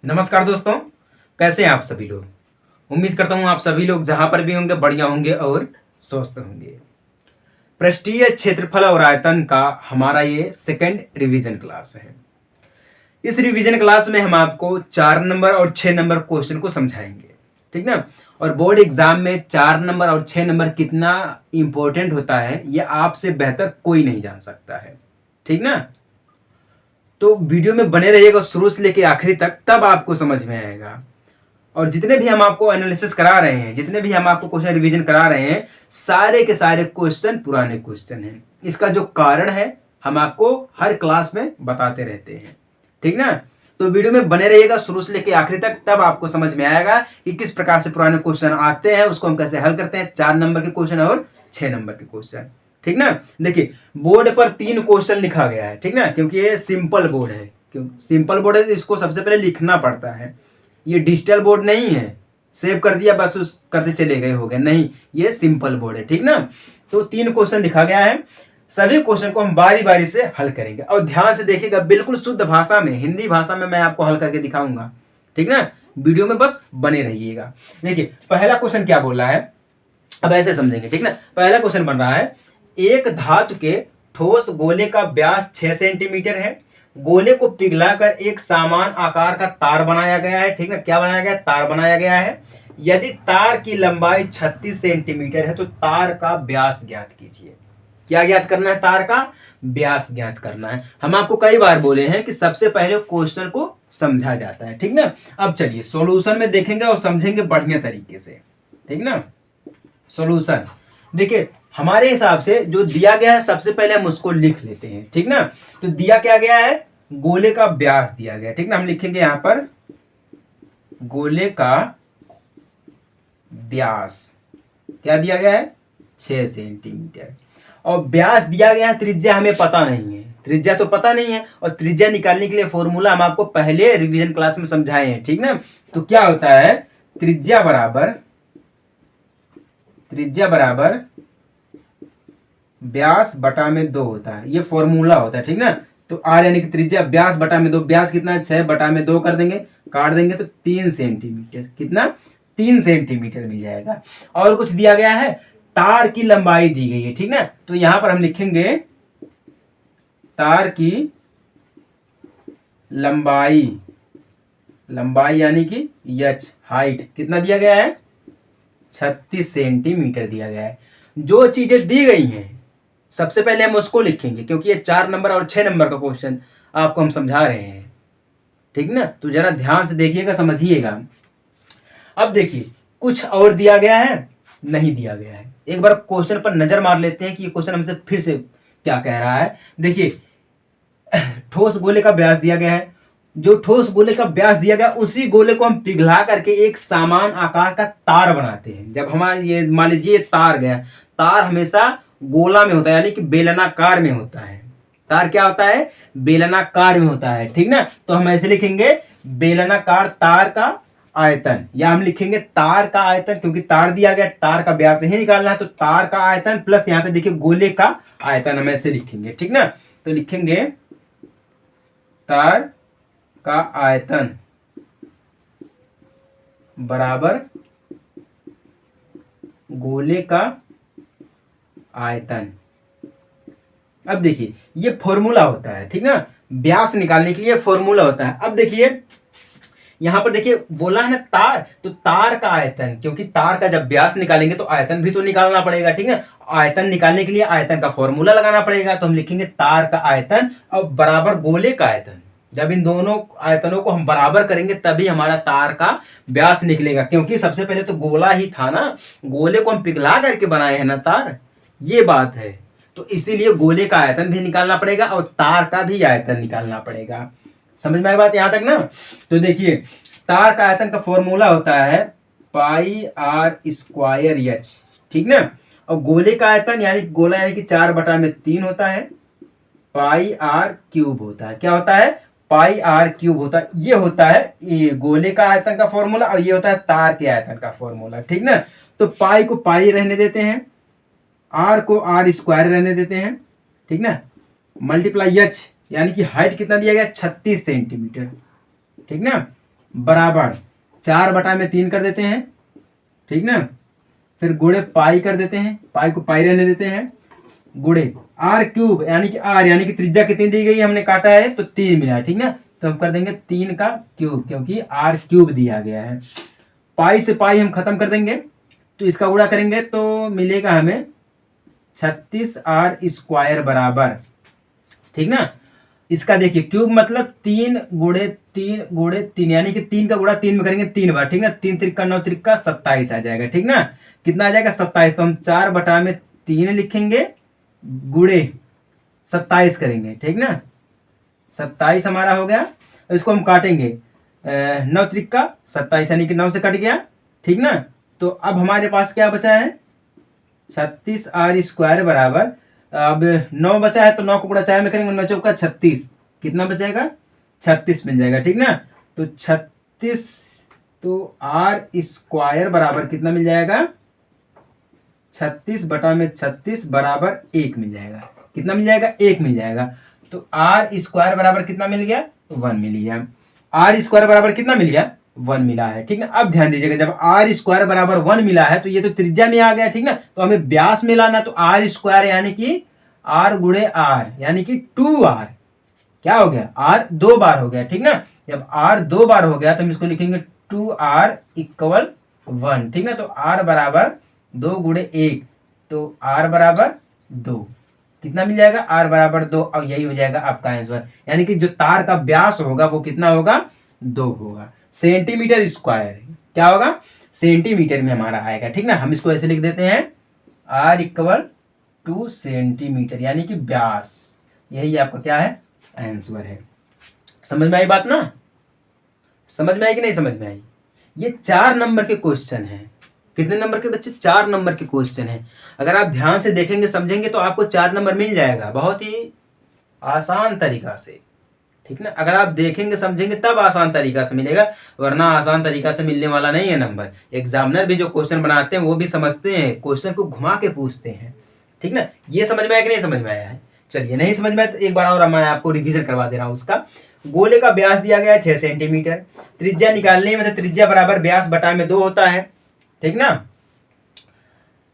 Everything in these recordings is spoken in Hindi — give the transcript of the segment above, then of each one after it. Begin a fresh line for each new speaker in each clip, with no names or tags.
नमस्कार दोस्तों, कैसे हैं आप सभी लोग। उम्मीद करता हूँ आप सभी लोग जहाँ पर भी होंगे बढ़िया होंगे और स्वस्थ होंगे। पृष्ठीय क्षेत्रफल और आयतन का हमारा ये सेकंड रिवीजन क्लास है। इस रिवीजन क्लास में हम आपको 4 नंबर और 6 नंबर क्वेश्चन को समझाएंगे, ठीक ना। और बोर्ड एग्जाम में 4 नंबर और 6 नंबर कितना इंपॉर्टेंट होता है ये आपसे बेहतर कोई नहीं जान सकता है, ठीक ना। तो वीडियो में बने रहिएगा शुरू से लेके आखिरी तक, तब आपको समझ में आएगा। और जितने भी हम आपको एनालिसिस करा रहे हैं, जितने भी हम आपको क्वेश्चन रिवीजन करा रहे हैं, सारे के सारे क्वेश्चन पुराने क्वेश्चन हैं। इसका जो कारण है हम आपको हर क्लास में बताते रहते हैं, ठीक ना। तो वीडियो में बने रहिएगा शुरू से लेकर आखिरी तक, तब आपको समझ में आएगा कि किस प्रकार से पुराने क्वेश्चन आते हैं, उसको हम कैसे हल करते हैं। 4 नंबर के क्वेश्चन और 6 नंबर के क्वेश्चन, ठीक ना। देखिए बोर्ड पर 3 क्वेश्चन लिखा गया है, ठीक ना, क्योंकि ये सिंपल बोर्ड है। क्यों सिंपल बोर्ड है तो इसको सबसे पहले लिखना पड़ता है। ये डिजिटल बोर्ड नहीं है, सेव कर दिया बस उस करते चले गए हो गया, नहीं, ये सिंपल बोर्ड है, ठीक ना। तो 3 क्वेश्चन लिखा गया है, सभी क्वेश्चन को हम बारी बारी से हल करेंगे। और ध्यान से देखिएगा, बिल्कुल शुद्ध भाषा में, हिंदी भाषा में मैं आपको हल करके दिखाऊंगा, ठीक ना। वीडियो में बस बने रहिएगा। देखिए पहला क्वेश्चन क्या बोल रहा है, अब ऐसे समझेंगे, ठीक ना। पहला क्वेश्चन बन रहा है, एक धातु के ठोस गोले का व्यास 6 सेंटीमीटर है। गोले को पिघलाकर एक समान आकार का तार बनाया गया है, ठीक ना। क्या बनाया गया है, तार बनाया गया है। यदि तार की लंबाई 36 सेंटीमीटर है तो तार का व्यास ज्ञात कीजिए। क्या ज्ञात करना है, तार का व्यास ज्ञात करना है। हम आपको कई बार बोले हैं कि सबसे पहले क्वेश्चन को समझा जाता है, ठीक ना। अब चलिए सॉल्यूशन में देखेंगे और समझेंगे बढ़िया तरीके से, ठीक ना। सॉल्यूशन देखिए, हमारे हिसाब से जो दिया गया है सबसे पहले हम उसको लिख लेते हैं, ठीक ना। तो दिया क्या गया है, गोले का व्यास दिया गया, ठीक ना। हम लिखेंगे यहां पर गोले का व्यास क्या दिया गया है, 6 सेंटीमीटर। और व्यास दिया गया है, त्रिज्या हमें पता नहीं है, त्रिज्या तो पता नहीं है। और त्रिज्या निकालने के लिए फॉर्मूला हम आपको पहले रिवीजन क्लास में समझाए हैं, ठीक ना। तो क्या होता है, त्रिज्या बराबर व्यास बटा में 2 होता है, ये फॉर्मूला होता है, ठीक ना। तो आर यानी कि त्रिज्या व्यास बटा में 2, व्यास कितना है 6 बटा में 2 कर देंगे, काट देंगे तो 3 सेंटीमीटर, कितना 3 सेंटीमीटर मिल जाएगा। और कुछ दिया गया है, तार की लंबाई दी गई है, ठीक ना। तो यहां पर हम लिखेंगे तार की लंबाई यानी कि एच, हाइट कितना दिया गया है, 36 सेंटीमीटर दिया गया है। जो चीजें दी गई हैं सबसे पहले हम उसको लिखेंगे, क्योंकि ये 4 नंबर और 6 नंबर का क्वेश्चन आपको हम समझा रहे हैं, ठीक ना। तो जरा ध्यान से देखिएगा, समझिएगा। अब देखिए कुछ और दिया गया है, नहीं दिया गया है। एक बार क्वेश्चन पर नजर मार लेते हैं कि ये क्वेश्चन हमसे फिर से क्या कह रहा है। देखिए ठोस गोले का व्यास दिया गया है, जो ठोस गोले का व्यास दिया गया उसी गोले को हम पिघला करके एक समान आकार का तार बनाते हैं। जब हमारे ये मान लीजिए तार गया, तार हमेशा गोला में होता है यानी कि बेलनाकार में होता है। तार क्या होता है, बेलनाकार में होता है, ठीक ना। तो हम ऐसे लिखेंगे बेलनाकार तार का आयतन, या हम लिखेंगे तार का आयतन, क्योंकि तार दिया गया, तार का व्यास ही निकालना है, तो तार का आयतन प्लस यहाँ पे देखिए गोले का आयतन, हम ऐसे लिखेंगे, ठीक ना। तो लिखेंगे तार का आयतन बराबर गोले का आयतन। अब देखिए ये फॉर्मूला होता है, ठीक ना, व्यास निकालने के लिए फॉर्मूला होता है। अब देखिए यहां पर देखिए बोला है ना तार, तो तार का आयतन, क्योंकि तार का जब व्यास निकालेंगे तो आयतन भी तो निकालना पड़ेगा, ठीक है। आयतन निकालने के लिए आयतन का फॉर्मूला लगाना पड़ेगा, तो हम लिखेंगे तार का आयतन और बराबर गोले का आयतन। जब इन दोनों आयतनों को हम बराबर करेंगे तभी हमारा तार का व्यास निकलेगा, क्योंकि सबसे पहले तो गोला ही था ना, गोले को हम पिघला करके बनाए हैं ना तार, ये बात है। तो इसीलिए गोले का आयतन भी निकालना पड़ेगा और तार का भी आयतन निकालना पड़ेगा। समझ में आई बात यहां तक ना। तो देखिए तार का आयतन का फॉर्मूला होता है पाई आर स्क्वायर एच, ठीक ना। और गोले का आयतन यानी गोला यानी कि 4 बटा में 3 होता है, पाई आर क्यूब होता है। क्या होता है, पाई आर क्यूब होता है। ये होता है ये गोले का आयतन का फॉर्मूला और ये होता है तार के आयतन का फॉर्मूला, ठीक ना। तो पाई को पाई रहने देते हैं, आर को आर स्क्वायर रहने देते हैं, ठीक ना, मल्टीप्लाई एच यानी कि हाइट कितना दिया गया 36 सेंटीमीटर, ठीक ना। बराबर 4/3 कर देते हैं, ठीक ना। फिर गुणे पाई कर देते हैं, पाई को पाई रहने देते हैं, गुणे आर क्यूब यानी कि आर यानी कि त्रिज्या कितनी दी गई है, हमने काटा है तो 3 मिला है, ठीक ना। तो हम कर देंगे 3 का क्यूब क्योंकि आर क्यूब दिया गया है। पाई से पाई हम खत्म कर देंगे तो इसका गुणा करेंगे तो मिलेगा हमें 36r² बराबर, ठीक ना। इसका देखिए क्यूब मतलब 3 यानी कि 3 का गुणा 3 में करेंगे 3 बार, ठीक ना। 3 त्रिका 9 त्रिका 27 आ जाएगा, ठीक ना। कितना आ जाएगा 27। तो हम 4/3 लिखेंगे, गुणे 27 करेंगे, ठीक ना। 27 हमारा हो गया। इसको हम काटेंगे 9 त्रिका 27 यानी कि 9 से कट गया, ठीक ना। तो अब हमारे पास क्या बचा है 36r² बराबर, अब 9 बचा है तो 9 को गुणा 4 में करेंगे, 9 चौका 36, कितना बचेगा 36 मिल जाएगा, ठीक ना। तो 36 तो r² बराबर कितना मिल जाएगा 36/36 बराबर 1 मिल जाएगा, कितना मिल जाएगा 1 मिल जाएगा। तो r² बराबर कितना मिल गया 1 मिल गया। r² बराबर कितना मिल गया 1 मिला है, ठीक ना। अब ध्यान दीजिएगा जब r² बराबर 1 मिला है तो ये तो त्रिज्या में आ गया, ठीक ना। तो हमें व्यास में लाना, तो r² यानी कि r गुणे r यानी कि 2r, क्या हो गया r 2 बार हो गया, ठीक ना। जब r 2 बार हो गया तो हम इसको लिखेंगे 2r = 1, ठीक ना। तो r बराबर 2 गुणे 1, तो r बराबर 2, कितना मिल जाएगा r बराबर 2। और यही हो जाएगा आपका आंसर, यानी कि जो तार का व्यास होगा वो कितना होगा 2 होगा। सेंटीमीटर स्क्वायर, क्या होगा सेंटीमीटर में हमारा आएगा, ठीक ना। हम इसको ऐसे लिख देते हैं r = 2 सेंटीमीटर यानी कि व्यास। यही आपका क्या है आंसर है। समझ में आई बात ना, समझ में आई कि नहीं समझ में आई। ये 4 नंबर के क्वेश्चन हैं। कितने नंबर के बच्चे 4 नंबर के क्वेश्चन हैं। अगर आप ध्यान से देखेंगे समझेंगे तो आपको 4 नंबर मिल जाएगा बहुत ही आसान तरीका से, ठीक ना। अगर आप देखेंगे समझेंगे तब आसान तरीका से मिलेगा, वरना आसान तरीका से मिलने वाला नहीं है नंबर। एग्जामिनर भी जो क्वेश्चन बनाते हैं वो भी समझते हैं, क्वेश्चन को घुमा के पूछते हैं, ठीक ना। ये समझ में आया कि नहीं समझ में आया है। चलिए नहीं समझ में आया तो एक बार और मैं आपको रिवीजन करवा दे रहा हूँ उसका। गोले का व्यास दिया गया है 6 सेंटीमीटर, त्रिज्या निकालने में तो त्रिज्या बराबर व्यास बटा में 2 होता है, ठीक ना।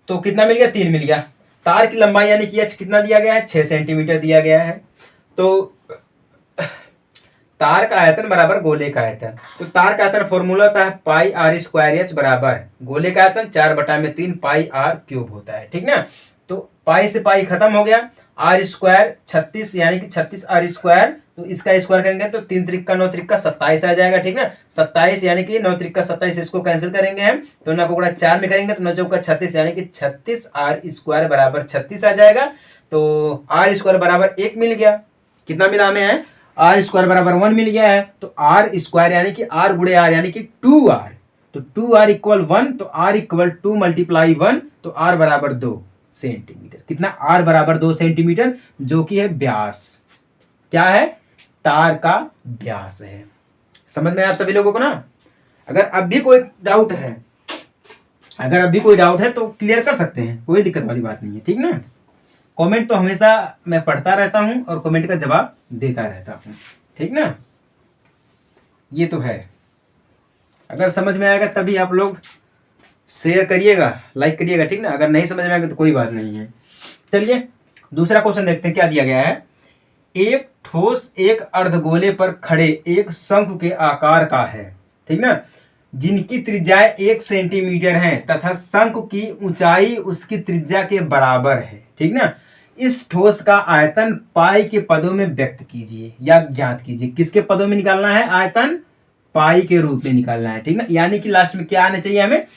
तो कितना मिल गया 3 मिल गया। तार की लंबाई यानी कि h कितना दिया गया है 6 सेंटीमीटर दिया गया है। तो तार का आयतन बराबर गोले का आयतन, तो तार का आयतन फॉर्मूला होता है πr² h बराबर गोले का आयतन 4/3 πr³ होता है, ठीक ना। तो पाई से पाई खत्म हो गया, r² 36 यानी कि 36r², तो इसका स्क्वायर करेंगे तो 3 त्रिका 9 त्रिका 27 आ जाएगा, ठीक ना। 27 यानी कि 9 त्रिका 27, इसको कैंसिल करेंगे हम तो 9 को गुणा 4 में करेंगे तो 9 चौका 36 यानी कि 36r² बराबर 36 आ जाएगा। तो r² बराबर 1 मिल गया, कितना मिला हमें है r² बराबर 1 मिल गया है। तो r² यानी कि r गुणे r यानी कि 2r, तो 2r = 1, तो r = 2 × 1, तो r बराबर 2 सेंटीमीटर। कितना r बराबर 2 सेंटीमीटर, जो कि है व्यास, क्या है तार का व्यास है। समझ में आप सभी लोगों को ना। अगर अब भी कोई डाउट है तो क्लियर कर सकते हैं, कोई दिक्कत वाली बात नहीं है, ठीक ना। कमेंट तो हमेशा मैं पढ़ता रहता हूं और कमेंट का जवाब देता रहता हूं, ठीक ना। ये तो है, अगर समझ में आएगा तभी आप लोग शेयर करिएगा, लाइक करिएगा, ठीक ना। अगर नहीं समझ में आएगा तो कोई बात नहीं है। चलिए दूसरा क्वेश्चन देखते हैं क्या दिया गया है। एक ठोस एक अर्धगोले पर खड़े एक शंकु के आकार का है, ठीक ना, जिनकी त्रिज्याएं 1 सेंटीमीटर है तथा शंकु की ऊंचाई उसकी त्रिज्या के बराबर है, ठीक ना। इस ठोस का आयतन पाई के पदों में व्यक्त कीजिए या ज्ञात कीजिए। किसके पदों में निकालना है आयतन, पाई के रूप में निकालना है, ठीक ना। यानी कि लास्ट में क्या आना चाहिए हमें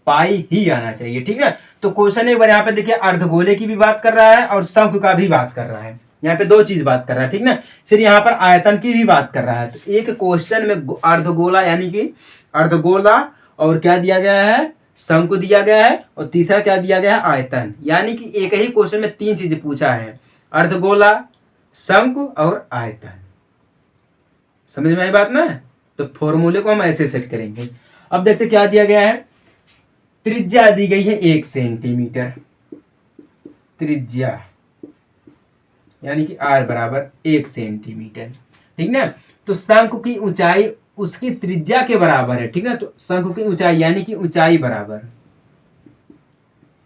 पाई ही आना चाहिए, ठीक ना। तो क्वेश्चन एक बार यहाँ पे देखिए अर्धगोले की भी बात कर रहा है और शंकु का भी बात कर रहा है, यहाँ पे 2 चीज बात कर रहा है, ठीक ना। फिर यहाँ पर आयतन की भी बात कर रहा है। तो एक क्वेश्चन में अर्धगोला यानी कि अर्धगोला और क्या दिया गया है शंकु दिया गया है, और तीसरा क्या दिया गया है आयतन। यानी कि एक ही क्वेश्चन में 3 चीजें पूछा है, अर्धगोला, शंकु और आयतन। समझ में आई बात ना। तो फॉर्मूले को हम ऐसे सेट करेंगे। अब देखते क्या दिया गया है। त्रिज्या दी गई है 1 सेंटीमीटर, त्रिज्या यानी कि r बराबर 1 सेंटीमीटर, ठीक ना। तो शंकु की ऊंचाई उसकी त्रिज्या के बराबर है, ठीक ना। तो शंकु की ऊंचाई यानी कि ऊंचाई बराबर,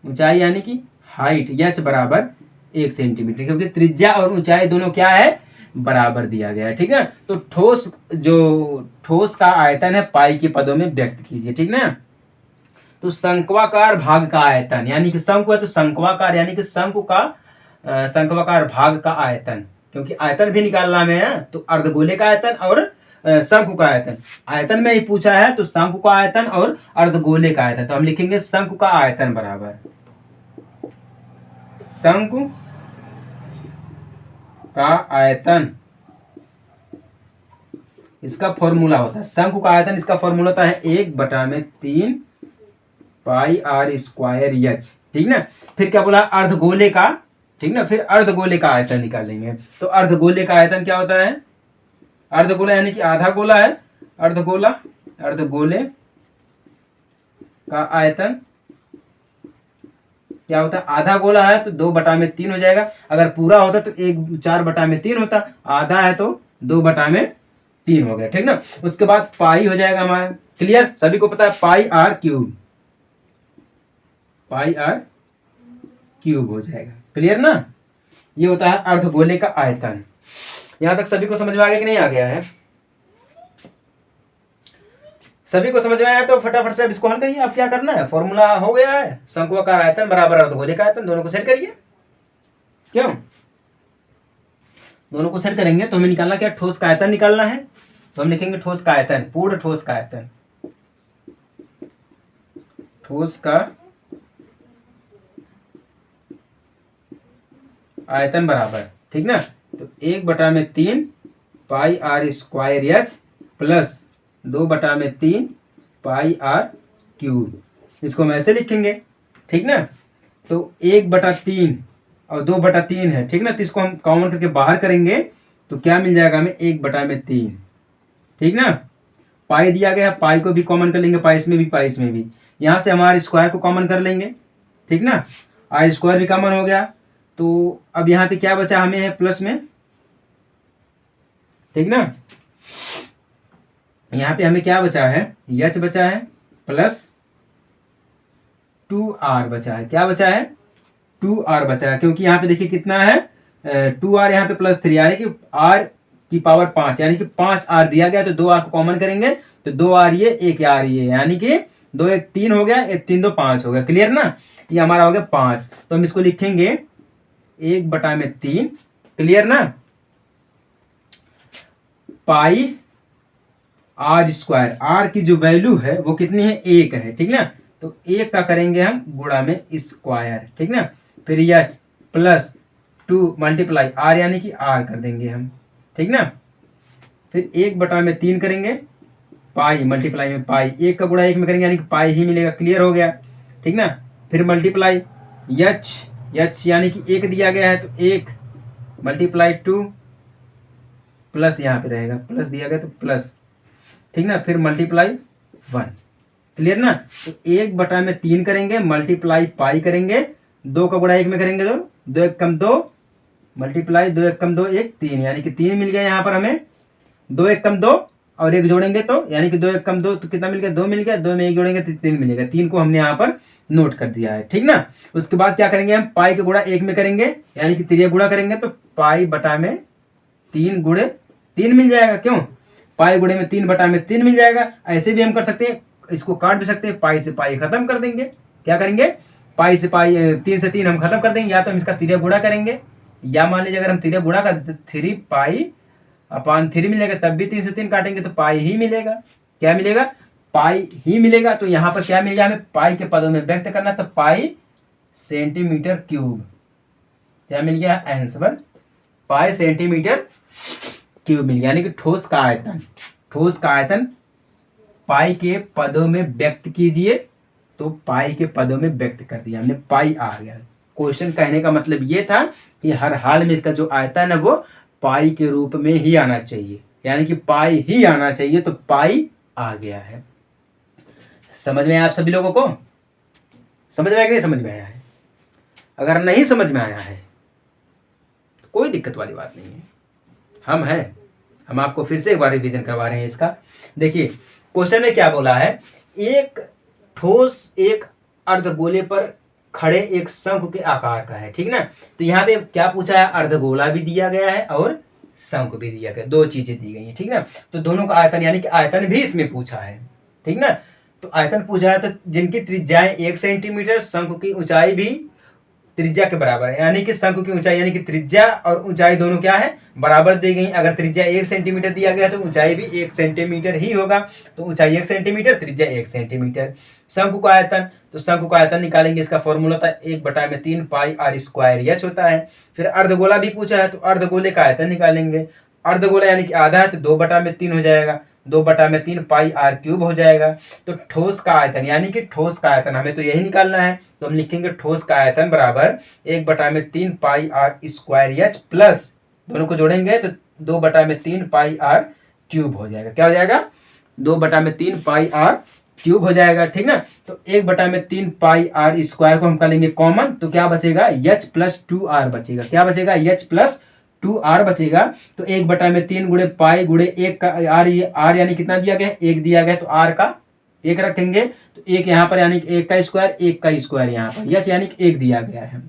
ऊंचाई यानी कि हाइट h बराबर 1 सेंटीमीटर, क्योंकि त्रिज्या और ऊंचाई दोनों क्या है, बराबर दिया गया है, ठीक है। तो ठोस का आयतन है पाई के पदों में व्यक्त कीजिए, ठीक ना। तो शंक्वाकार भाग का आयतन यानी कि शंकु है तो शंक्वाकार यानी कि शंकु का शंक्वाकार भाग का आयतन, क्योंकि आयतन भी निकालना में है, तो अर्धगोले का आयतन और शंकु का आयतन। आयतन में ही पूछा है तो शंकु का आयतन और अर्धगोले का आयतन, तो हम लिखेंगे शंकु का आयतन बराबर शंकु का आयतन, इसका फॉर्मूला होता है शंकु का आयतन, इसका फॉर्मूला होता है 1/3 पाई आर स्क्वायर एच, ठीक ना। फिर क्या बोला, अर्धगोले का, ठीक ना। फिर अर्धगोले का आयतन निकालेंगे, तो अर्धगोले का आयतन क्या होता है, अर्धगोला यानी कि आधा गोला है, अर्धगोला, अर्धगोले का आयतन क्या होता है, आधा गोला है तो 2/3 हो जाएगा, अगर पूरा होता तो 4/3 होता, आधा है तो 2/3 हो गया, ठीक ना। उसके बाद पाई हो जाएगा हमारा, क्लियर, सभी को पता है pi r cube, pi r cube हो जाएगा, क्लियर ना। ये होता है अर्धगोले का आयतन। यहां तक सभी को समझ में आ गया कि नहीं आ गया है, सभी को समझ में आया तो फटाफट से अब इसको हल करिए। अब क्या करना है, फॉर्मूला हो गया है, शंक्वाकार आयतन बराबर अर्धगोले का आयतन, दोनों को सेट करिए, क्यों, दोनों को सेट करेंगे तो हमें निकालना क्या, ठोस का आयतन निकालना है, तो हम लिखेंगे ठोस का आयतन, पूर्ण ठोस का आयतन, ठोस का आयतन बराबर, ठीक ना। तो 1/3 pi r square h plus 2/3 pi r cube, इसको हम ऐसे लिखेंगे, ठीक ना। तो 1/3 और 2/3 है, ठीक ना, तो इसको हम कॉमन करके बाहर करेंगे तो क्या मिल जाएगा हमें, 1/3, ठीक ना। पाई दिया गया है, पाई को भी कॉमन कर लेंगे, पाई इसमें भी पाई इसमें भी, यहाँ से हमारे स्क्वायर को कॉमन कर लेंगे, ठीक ना, आर स्क्वायर भी कॉमन हो गया। तो अब यहाँ पे क्या बचा हमें है प्लस में, ठीक ना, यहाँ पे हमें क्या बचा है, एच बचा है प्लस 2r बचा है, क्या बचा है, 2r बचा है, क्योंकि यहाँ पे देखिए कितना है 2r, यहाँ पे +3 यानी कि r की पावर 5, यानी कि 5r दिया गया, तो 2r को कॉमन करेंगे तो 2r ये 1r ये, यानी कि 2 1 3 हो गया, 1 3 2 5 हो गया, क्लियर ना। ये हमारा हो गया 5, तो हम इसको लिखेंगे 1/3, क्लियर ना, पाई आर स्क्वायर, आर की जो वैल्यू है वो कितनी है, 1 है, ठीक ना। तो 1 का करेंगे हम गुणा में स्क्वायर, ठीक ना, फिर एच प्लस 2 मल्टीप्लाई आर यानी कि आर कर देंगे हम, ठीक ना। फिर 1/3 करेंगे, पाई मल्टीप्लाई में पाई, 1 का गुणा 1 में करेंगे यानी कि पाई ही मिलेगा, क्लियर हो गया, ठीक ना। फिर मल्टीप्लाई एच, एच यानी कि 1 दिया गया है तो 1 मल्टीप्लाई 2 प्लस यहाँ पे रहेगा, प्लस दिया गया तो प्लस, ठीक ना, फिर मल्टीप्लाई 1, क्लियर ना। तो 1/3 करेंगे, मल्टीप्लाई पाई करेंगे, 2 का गुणा 1 में करेंगे तो 2 1 कम 2 मल्टीप्लाई 2 1 कम 2 1 3, यानी कि 3 मिल गया यहाँ पर हमें, 2 1 कम 2 और 1 जोड़ेंगे तो यानी कि 2 1 कम 2 तो कितना मिल गया, 2 मिल गया, 2 में 1 जोड़ेंगे तो 3 मिलेगा, 3 को हमने यहाँ पर नोट कर दिया है, ठीक ना। उसके बाद क्या करेंगे हम, पाई के गुणा 1 में करेंगे यानी कि 3 गुणा करेंगे तो पाई बटा में 3 गुणे 3 मिल जाएगा, क्यों, पाई गुणे में 3/3 मिल जाएगा। ऐसे भी हम कर सकते हैं, इसको काट भी सकते हैं, पाई से पाई खत्म कर देंगे, क्या करेंगे, पाई से पाई 3 से 3 हम खत्म कर देंगे, या तो हम इसका 3 गुणा करेंगे, या मान लीजिए अगर हम 3 गुणा कर देते 3 पाई अपॉन 3 मिलेगा, तब भी 3 से 3 काटेंगे तो पाई ही मिलेगा, क्या मिलेगा, पाई ही मिलेगा। तो यहाँ पर क्या मिल गया हमें, पाई के पदों में व्यक्त करना, तो पाई सेंटीमीटर क्यूब, क्या मिल गया आंसर, पाई सेंटीमीटर क्यूब मिल गया, यानी कि ठोस का आयतन, ठोस का आयतन पाई के पदों में व्यक्त कीजिए, तो पाई के पदों में व्यक्त कर दिया हमने, पाई आ गया। क्वेश्चन कहने का मतलब ये था कि हर हाल में इसका जो आयतन है वो पाई के रूप में ही आना चाहिए, यानी कि पाई ही आना चाहिए, तो पाई आ गया है। समझ में आया आप सभी लोगों को, समझ में आया कि नहीं समझ में आया है, अगर नहीं समझ में आया है तो कोई दिक्कत वाली बात नहीं है, हम हैं, हम आपको फिर से एक बार रिवीजन करवा रहे हैं इसका। देखिए क्वेश्चन में क्या बोला है, एक ठोस एक अर्धगोले पर खड़े एक शंकु के आकार का है, ठीक ना। तो यहाँ पे क्या पूछा है, अर्धगोला भी दिया गया है और शंकु भी दिया गया, दो चीजें दी गई हैं, ठीक ना। तो दोनों का आयतन यानी कि आयतन भी इसमें पूछा है, ठीक ना। तो आयतन पूछा है तो जिनकी त्रिज्याएं 1 सेंटीमीटर, शंकु की ऊंचाई भी त्रिज्या के बराबर है, यानी कि शंकु की ऊंचाई यानी कि त्रिज्या और ऊंचाई दोनों क्या है, बराबर दी गई। अगर त्रिज्या 1 सेंटीमीटर दिया गया तो ऊंचाई भी 1 सेंटीमीटर ही होगा, तो ऊंचाई 1 सेंटीमीटर, त्रिज्या 1 सेंटीमीटर। शंकु का आयतन, तो शंकु का आयतन निकालेंगे, इसका फॉर्मूला था 1/3 पाई आर स्क्वायर एच होता है। फिर अर्धगोला भी पूछा है तो अर्धगोले का आयतन निकालेंगे, अर्धगोला यानी कि आधा है तो 2/3 हो जाएगा, 2/3 पाई आर क्यूब हो जाएगा। तो ठोस का आयतन यानी कि ठोस का आयतन हमें तो यही निकालना है, तो हम लिखेंगे ठोस का आयतन बराबर 1/3 pi r square h plus दोनों को जोड़ेंगे तो 2/3 पाई आर क्यूब हो जाएगा। क्या हो जाएगा, 2/3 पाई आर क्यूब हो जाएगा, ठीक ना। तो 1/3 पाई आर स्क्वायर को हम कर लेंगे कॉमन, तो क्या बचेगा, एच प्लस 2r बचेगा। क्या बचेगा, एच प्लस 2r बचेगा। तो 1/3 गुणे पाई गुणे 1 का आर यानी कितना दिया गया है, 1 दिया गया है, तो आर का 1 रखेंगे, तो 1 यहाँ पर यानी 1 का स्क्वायर, 1 का स्क्वायर यहाँ पर, यस यानी 1 दिया गया है,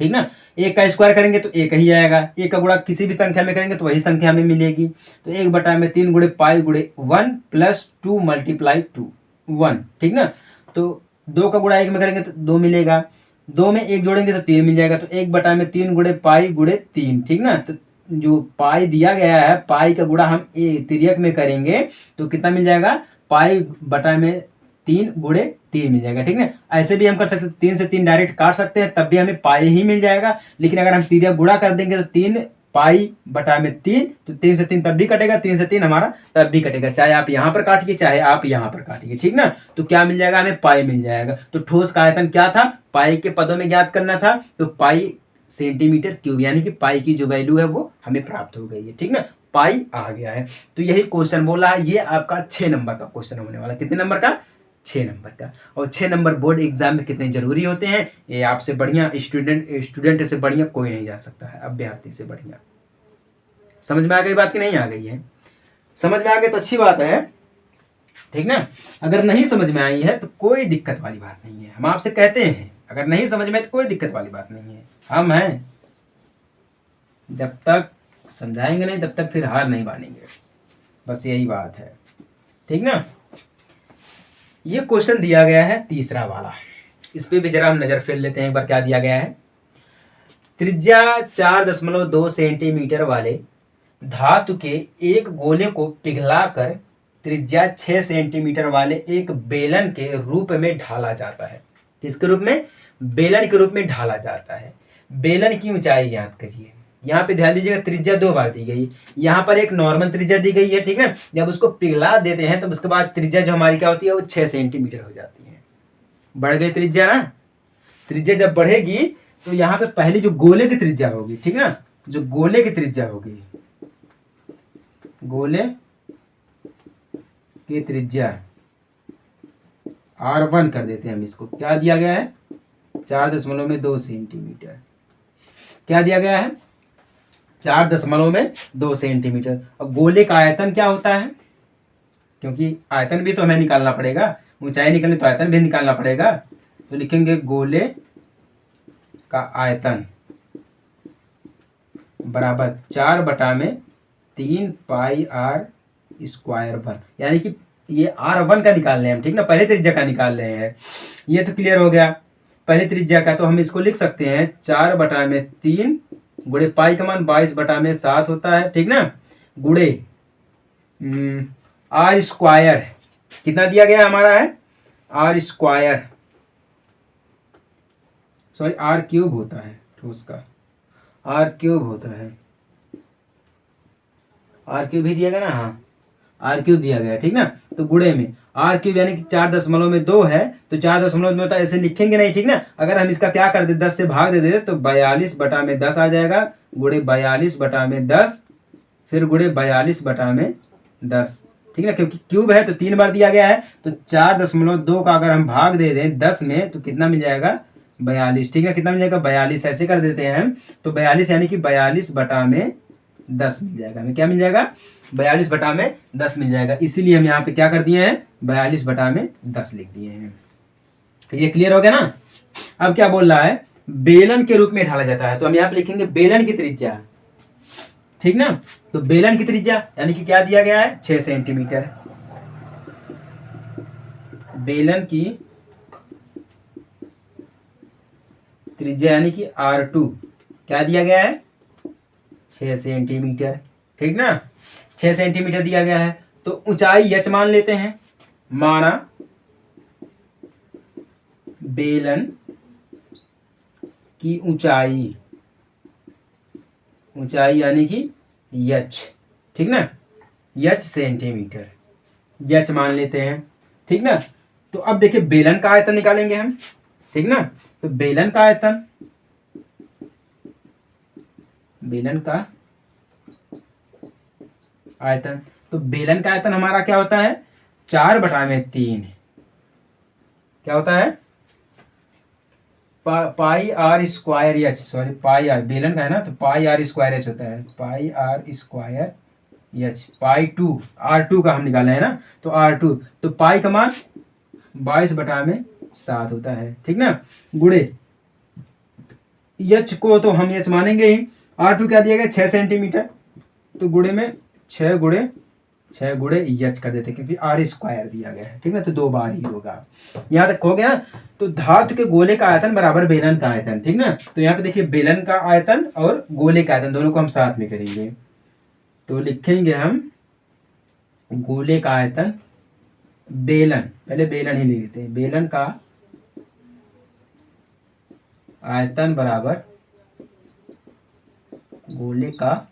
ठीक ना। 1 का स्क्वायर करेंगे तो 1 ही आएगा, 1 का गुणा किसी भी संख्या में करेंगे तो वही संख्या हमें मिलेगी। तो 1/3 गुणे पाई गुणे 1 प्लस 2 मल्टीप्लाई 2 1, ठीक ना। तो 2 का गुणा 1 में करेंगे तो 2 मिलेगा, 2 में 1 जोड़ेंगे तो 3 मिल जाएगा, तो 1/3 गुणे पाई गुणे 3, ठीक ना। तो जो पाई दिया गया है, पाई का गुणा हम तिर्यक में करेंगे तो कितना मिल जाएगा, पाई बटा में 3 गुणे 3 मिल जाएगा, ठीक ना। ऐसे भी हम कर सकते हैं, 3 से 3 डायरेक्ट काट सकते हैं, तब भी हमें पाई ही मिल जाएगा। लेकिन अगर हम तिर्यक गुणा कर देंगे तो 3 पाई बटा में 3, तो 3 से 3 तब भी कटेगा, 3 से 3 हमारा तब भी कटेगा, चाहे आप यहाँ पर काटिए चाहे आप यहाँ पर काटिए, ठीक ना। तो क्या मिल जाएगा, हमें पाई मिल जाएगा। तो ठोस का आयतन क्या था, पाई के पदों में ज्ञात करना था, तो पाई सेंटीमीटर क्यूब यानी कि पाई की जो वैल्यू है वो हमें प्राप्त हो गई है, ठीक ना, पाई आ गया है। तो यही क्वेश्चन बोला है, ये आपका 6 नंबर का क्वेश्चन होने वाला। कितने नंबर का, 6 नंबर का। और 6 नंबर बोर्ड एग्जाम में कितने जरूरी होते हैं, ये आपसे बढ़िया स्टूडेंट से बढ़िया कोई नहीं जा सकता है, अभ्यर्थी से बढ़िया। समझ में आ गई बात कि नहीं आ गई है, समझ में आ गई तो अच्छी बात है, ठीक ना। अगर नहीं समझ में आई है तो कोई दिक्कत वाली बात नहीं है, हम आपसे कहते हैं अगर नहीं समझ में तो कोई दिक्कत वाली बात नहीं है, हम हैं, जब तक समझाएंगे नहीं तब तक फिर हार नहीं मानेंगे, बस यही बात है, ठीक ना। ये क्वेश्चन दिया गया है तीसरा वाला, इस पे भी जरा हम नजर फेर लेते हैं एक बार। क्या दिया गया है, त्रिज्या 4.2 सेंटीमीटर वाले धातु के एक गोले को पिघलाकर त्रिज्या 6 सेंटीमीटर वाले एक बेलन के रूप में ढाला जाता है। किसके रूप में, बेलन के रूप में ढाला जाता है। बेलन की ऊंचाई ज्ञात कीजिए। यहाँ पे ध्यान दीजिएगा, त्रिज्या 2 बार दी गई, यहाँ पर एक नॉर्मल त्रिज्या दी गई है, ठीक है। जब उसको पिघला देते हैं तब उसके बाद त्रिज्या जो हमारी क्या होती है, वो 6 सेंटीमीटर हो जाती है। बढ़ गई त्रिज्या ना, त्रिज्या जब बढ़ेगी तो यहाँ पे पहली जो गोले की त्रिज्या होगी, ठीक ना, जो गोले की त्रिज्या होगी, गोले की त्रिज्या R1 कर देते हैं हम इसको। क्या दिया गया है, 4.2 सेंटीमीटर। क्या दिया गया है, 4.2 सेंटीमीटर। और गोले का आयतन क्या होता है, क्योंकि आयतन भी तो हमें निकालना पड़ेगा, ऊंचाई निकालनी तो आयतन भी निकालना पड़ेगा, तो लिखेंगे गोले का आयतन बराबर 4/3 पाई आर स्क्वायर 1, यानी कि ये R1 का निकाल रहे हैं हम, ठीक ना, पहले त्रिज्या का निकाल रहे हैं। ये तो क्लियर हो गया पहले त्रिज्या का, तो हम इसको लिख सकते हैं 4/3 गुणे पाई का मान 22/7 होता है, ठीक ना, गुणे आर स्क्वायर कितना दिया गया हमारा है, R square sorry R cube होता है, ठोस का आर क्यूब होता है, आर क्यूब भी दिया गया ना, हाँ आर क्यूब दिया गया, ठीक ना। तो गुणे में आर क्यूब यानी कि 4.2 है, तो 4.2 तो ऐसे लिखेंगे नहीं, ठीक ना। अगर हम इसका क्या कर दे, 10 से भाग दे दे तो 42/10 आ जाएगा, गुणे 42/10, फिर गुणे 42/10, ठीक ना, क्योंकि क्यूब है तो 3 बार दिया गया है। तो 4.2 का अगर हम भाग दे दें 10 में तो कितना मिल जाएगा, 42, ठीक है। कितना मिल जाएगा, 42, ऐसे कर देते हैं हम। तो 42 यानी कि 42/10 10 मिल जाएगा हमें। क्या मिल जाएगा? 42 बटा में 10 मिल जाएगा। इसीलिए हम यहाँ पे क्या कर दिए हैं? 42 बटा में 10 लिख दिए हैं। ये क्लियर हो गया ना? अब क्या बोल रहा है? बेलन के रूप में ढाला जाता है, तो हम यहाँ पे लिखेंगे बेलन की त्रिज्या। ठीक ना? तो बेलन की त्रिज्या यानी कि क्या दिया गया है? 6 सेंटीमीटर। बेलन की त्रिज्या यानी कि R2 क्या दिया गया है? 6 सेंटीमीटर। ठीक ना? 6 सेंटीमीटर दिया गया है। तो ऊंचाई h मान लेते हैं। माना बेलन की ऊंचाई यानी कि h, ठीक ना? h सेंटीमीटर, h मान लेते हैं। ठीक ना? तो अब देखिए बेलन का आयतन निकालेंगे हम। ठीक ना? तो बेलन का आयतन तो बेलन का आयतन हमारा क्या होता है? 4/3। क्या होता है? Pi r square h, sorry pi r, बेलन का है ना, तो पाई आर स्क्वायर एच होता है। Pi r square h, pi 2 R2 का हम निकाले हैं ना, तो R2, तो पाई का मान 22/7 होता है। ठीक ना? गुणे एच को तो हम एच मानेंगे ही। R2 क्या दिया गया? 6 सेंटीमीटर, तो गुणे में 6 गुणे एच कर देते, क्योंकि आर स्क्वायर दिया गया है। ठीक ना? तो 2 बार ही होगा। यहाँ तक हो गया। तो धातु के गोले का आयतन बराबर बेलन का आयतन। ठीक ना? तो यहाँ पे देखिए बेलन का आयतन और गोले का आयतन दोनों को हम साथ में करेंगे, तो लिखेंगे हम गोले का आयतन बेलन, पहले बेलन ही लिख देते हैं। बेलन का आयतन बराबर गोले का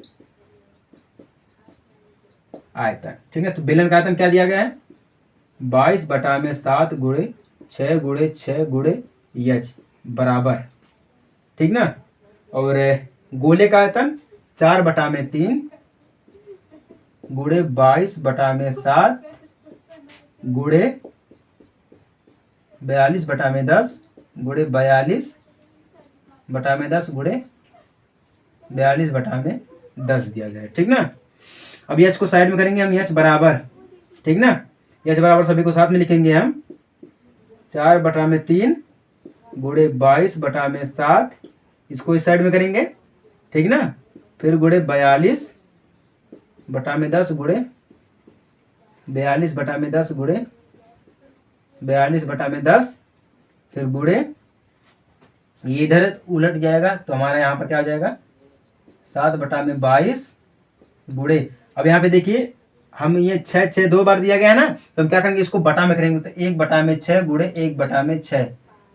आयतन। ठीक है? तो बेलन का आयतन क्या दिया गया है? 22/7 गुणे 6 एच बराबर। ठीक ना? और गोले का आयतन 4/3 गुणे 22/7 गुणे 42/10 गुणे 42/10 गुणे 42/10 दिया गया है। ठीक ना? अब एच को साइड में करेंगे हम, एच बराबर, ठीक ना, एच बराबर सभी को साथ में लिखेंगे हम 4/3 गुणे 22/7, इसको इस साइड में करेंगे। ठीक ना? फिर गुणे 42/10 गुणे 42/10 गुणे 42/10, फिर गुणे ये इधर उलट जाएगा, तो हमारा यहाँ पर क्या हो जाएगा? 7/22 गुणे, अब यहाँ पे देखिए हम ये 6 2 बार दिया गया है ना, तो हम क्या करेंगे? इसको बटा में करेंगे, तो 1/6 गुणे 1/6